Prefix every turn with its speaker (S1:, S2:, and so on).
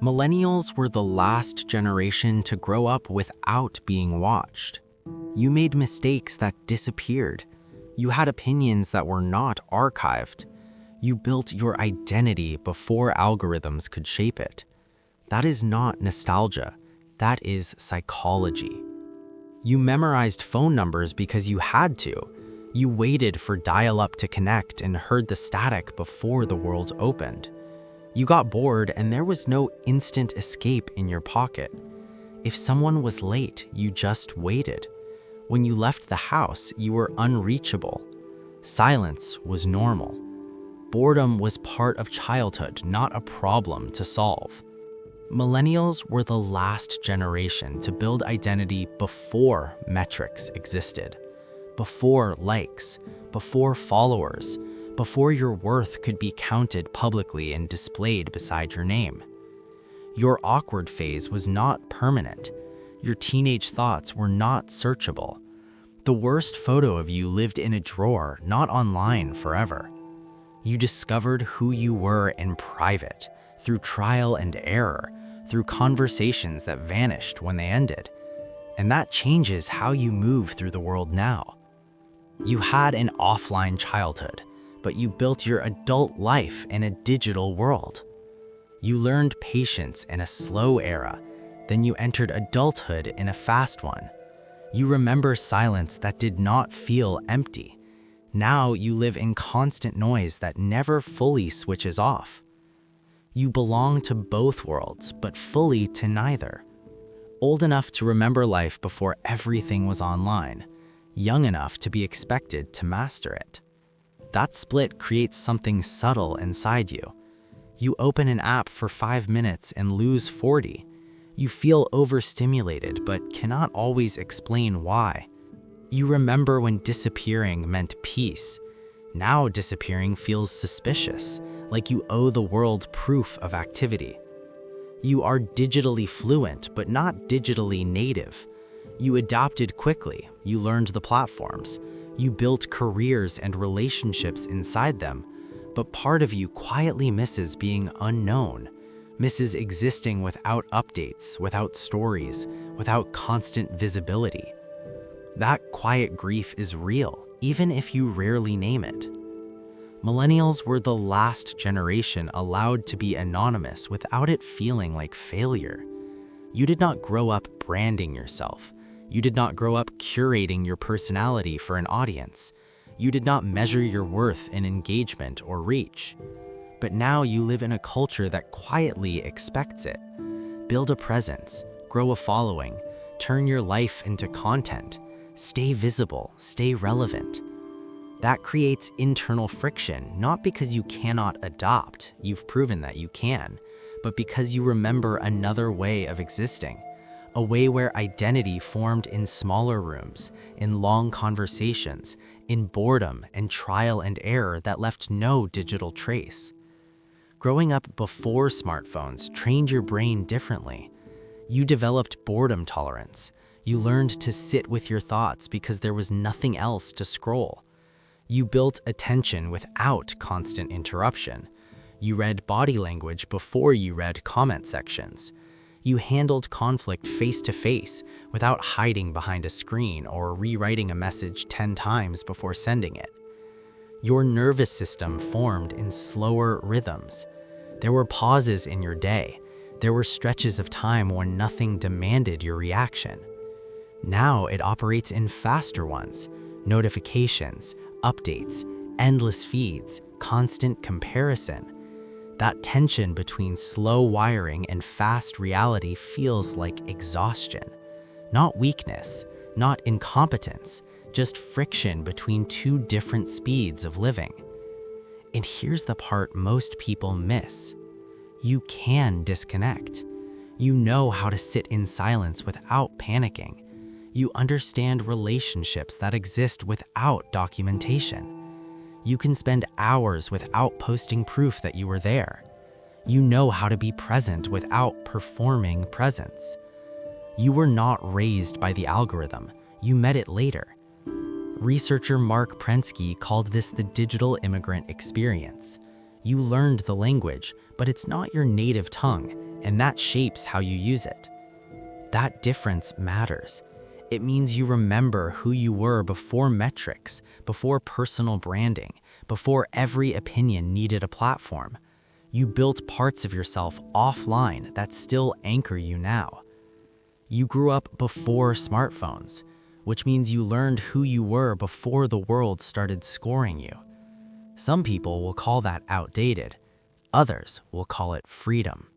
S1: Millennials were the last generation to grow up without being watched. You made mistakes that disappeared. You had opinions that were not archived. You built your identity before algorithms could shape it. That is not nostalgia. That is psychology. You memorized phone numbers because you had to. You waited for dial-up to connect and heard the static before the world opened. You got bored and there was no instant escape in your pocket. If someone was late, you just waited. When you left the house, you were unreachable. Silence was normal. Boredom was part of childhood, not a problem to solve. Millennials were the last generation to build identity before metrics existed, before likes, before followers, before your worth could be counted publicly and displayed beside your name. Your awkward phase was not permanent. Your teenage thoughts were not searchable. The worst photo of you lived in a drawer, not online forever. You discovered who you were in private, through trial and error, through conversations that vanished when they ended. And that changes how you move through the world now. You had an offline childhood, but you built your adult life in a digital world. You learned patience in a slow era, then you entered adulthood in a fast one. You remember silence that did not feel empty. Now you live in constant noise that never fully switches off. You belong to both worlds, but fully to neither. Old enough to remember life before everything was online, young enough to be expected to master it. That split creates something subtle inside you. You open an app for 5 minutes and lose 40. You feel overstimulated but cannot always explain why. You remember when disappearing meant peace. Now disappearing feels suspicious, like you owe the world proof of activity. You are digitally fluent but not digitally native. You adapted quickly, you learned the platforms. You built careers and relationships inside them, but part of you quietly misses being unknown, misses existing without updates, without stories, without constant visibility. That quiet grief is real, even if you rarely name it. Millennials were the last generation allowed to be anonymous without it feeling like failure. You did not grow up branding yourself. You did not grow up curating your personality for an audience. You did not measure your worth in engagement or reach. But now you live in a culture that quietly expects it. Build a presence, grow a following, turn your life into content, stay visible, stay relevant. That creates internal friction, not because you cannot adopt, you've proven that you can, but because you remember another way of existing. A way where identity formed in smaller rooms, in long conversations, in boredom and trial and error that left no digital trace. Growing up before smartphones trained your brain differently. You developed boredom tolerance. You learned to sit with your thoughts because there was nothing else to scroll. You built attention without constant interruption. You read body language before you read comment sections. You handled conflict face-to-face without hiding behind a screen or rewriting a message 10 times before sending it. Your nervous system formed in slower rhythms. There were pauses in your day. There were stretches of time when nothing demanded your reaction. Now it operates in faster ones: notifications, updates, endless feeds, constant comparison. That tension between slow wiring and fast reality feels like exhaustion. Not weakness, not incompetence, just friction between two different speeds of living. And here's the part most people miss. You can disconnect. You know how to sit in silence without panicking. You understand relationships that exist without documentation. You can spend hours without posting proof that you were there. You know how to be present without performing presence. You were not raised by the algorithm. You met it later. Researcher Mark Prensky called this the digital immigrant experience. You learned the language, but it's not your native tongue. and that shapes how you use it. That difference matters. It means you remember who you were before metrics, before personal branding, before every opinion needed a platform. You built parts of yourself offline that still anchor you now. You grew up before smartphones, which means you learned who you were before the world started scoring you. Some people will call that outdated. Others will call it freedom.